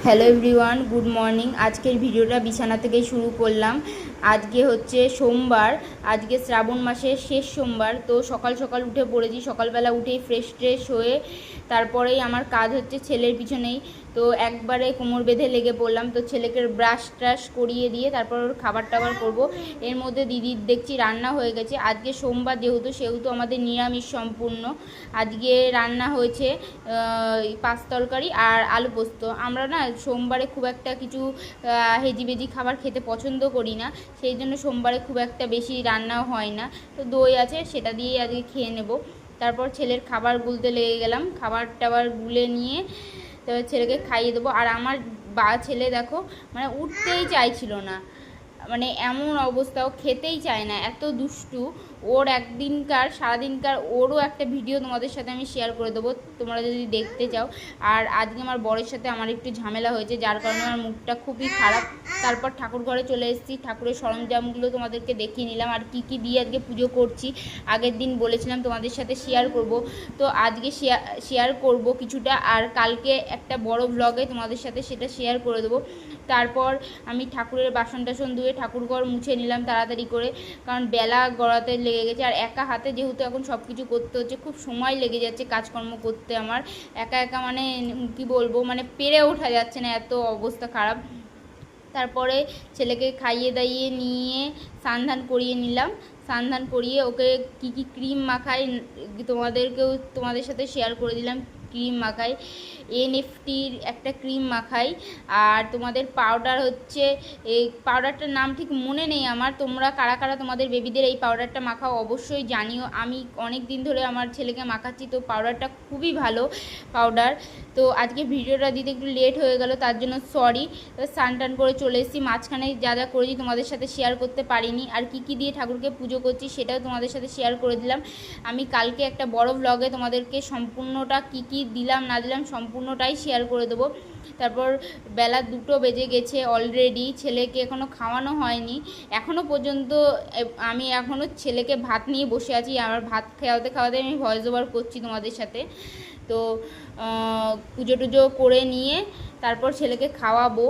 Hello everyone, good morning. আজকের ভিডিওটা বিছানা থেকেই শুরু করলাম। আজকে হচ্ছে সোমবার, আজকে শ্রাবণ মাসের শেষ সোমবার। তো সকাল সকাল উঠে পড়েছি। সকালবেলা উঠেই ফ্রেশ ট্রেশ হয়ে তারপরেই আমার কাজ হচ্ছে ছেলের পিছনেই। তো একবারে কোমর বেঁধে লেগে পড়লাম। তো ছেলেকে ব্রাশ ট্রাশ করিয়ে দিয়ে তারপর ওর খাবার টাবার করবো। এর মধ্যে দিদির দেখছি রান্না হয়ে গেছে। আজকে সোমবার সেহেতু আমাদের নিরামিষ সম্পূর্ণ। আজকে রান্না হয়েছে পাঁচ তরকারি আর আলু পোস্ত। আমরা না সোমবারে খুব একটা কিছু হেজিবেজি খাবার খেতে পছন্দ করি না, সেই জন্য সোমবারে খুব একটা বেশি রান্নাও হয় না। তো দই আছে, সেটা দিয়েই আজকে খেয়ে নেব। তারপর ছেলের খাবার গুলতে লেগে গেলাম। খাবার টাবার গুলে নিয়ে তারপর ছেলেকে খাইয়ে দেবো। আর আমার ছেলে দেখো, মানে উঠতেই চাইছিল না, মানে এমন অবস্থা, ও খেতেই চায় না, এত দুষ্টু। ওর একদিনকার সারাদিনকার ওরও একটা ভিডিও তোমাদের সাথে আমি শেয়ার করে দেবো, তোমরা যদি দেখতে চাও। আর আজকে আমার বরের সাথে আমার একটু ঝামেলা হয়েছে, যার কারণে আমার মুডটা খুবই খারাপ। তারপর ঠাকুর ঘরে চলে এসেছি, ঠাকুরের সরঞ্জামগুলো তোমাদেরকে দেখিয়ে নিলাম। আর কি কি দিয়ে আজকে পুজো করছি, আগের দিন বলেছিলাম তোমাদের সাথে শেয়ার করব, তো আজকে শেয়ার করব কিছুটা। আর কালকে একটা বড় ব্লগে তোমাদের সাথে সেটা শেয়ার করে দেবো। তারপর আমি ঠাকুরের বাসন টাসন ধুয়ে ঠাকুরঘর মুছে নিলাম তাড়াতাড়ি করে, কারণ বেলা গড়াতে লেগে গেছে। আর একা হাতে যেহেতু এখন সব কিছু করতে হচ্ছে, খুব সময় লেগে যাচ্ছে কাজকর্ম করতে আমার। একা একা মানে কি বলবো, মানে পেরে ওঠা যাচ্ছে না, এত অবস্থা খারাপ। তারপরে ছেলেকে খাইয়ে দাইয়ে নিয়ে স্নান করিয়ে নিলাম। স্নান করিয়ে ওকে কি কি ক্রিম মাখাই তোমাদের সাথে শেয়ার করে দিলাম। ক্রিম মাখাই, এনএফটির একটা ক্রিম মাখাই। আর তোমাদের পাউডার হচ্ছে, এই পাউডারটার নাম ঠিক মনে নেই আমার। তোমরা কারা কারা তোমাদের বেবিদের এই পাউডারটা মাখাও অবশ্যই জানিও। আমি অনেক দিন ধরে আমার ছেলেকে মাখাচ্ছি, তো পাউডারটা খুবই ভালো পাউডার। তো আজকে ভিডিওটা দিতে একটু লেট হয়ে গেল, তার জন্য সরি। স্নান টান করে চলে এসেছি। মাঝখানে যা যা করেছি তোমাদের সাথে শেয়ার করতে পারিনি, আর কি কি দিয়ে ঠাকুরকে পুজো করছি সেটাও তোমাদের সাথে শেয়ার করে দিলাম। আমি কালকে একটা বড় ব্লগে তোমাদেরকে সম্পূর্ণটা কি কি দিলাম না দিলাম সম্পূর্ণটাই শেয়ার করে দেবো। তারপর বেলা 2টো বেজে গেছে অলরেডি, ছেলেকে এখনও খাওয়ানো হয়নি এখনও পর্যন্ত। আমি এখনও ছেলেকে ভাত নিয়ে বসে আছি। আমার ভাত খাওয়াতে খাওয়াতে আমি ভয়েস ওভার করছি তোমাদের সাথে। তো পুজো টুজো করে নিয়ে তারপর ছেলেকে খাওয়াবো।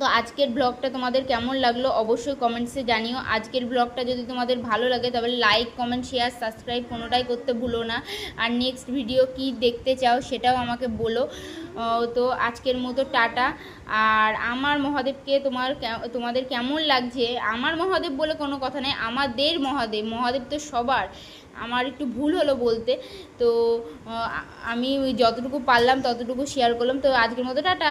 তো আজকের ব্লগটা তোমাদের কেমন লাগলো অবশ্যই কমেন্টসে জানিও। আজকের ব্লগটা যদি তোমাদের ভালো লাগে তবে লাইক, কমেন্ট, শেয়ার, সাবস্ক্রাইব কোনোটাই করতে ভুলো না। আর নেক্সট ভিডিও কি দেখতে চাও সেটাও আমাকে বলো। তো আজকের মতো টাটা। আর আমার মহাদেবকে তোমাদের কেমন লাগছে, আমার মহাদেব বলে কোনো কথা নেই, আমাদের মহাদেব তো সবার। আমার একটু ভুল হলো বলতে, তো আমি যতটুকু পারলাম ততটুকু শেয়ার করলাম। তো আজকের মতো টাটা।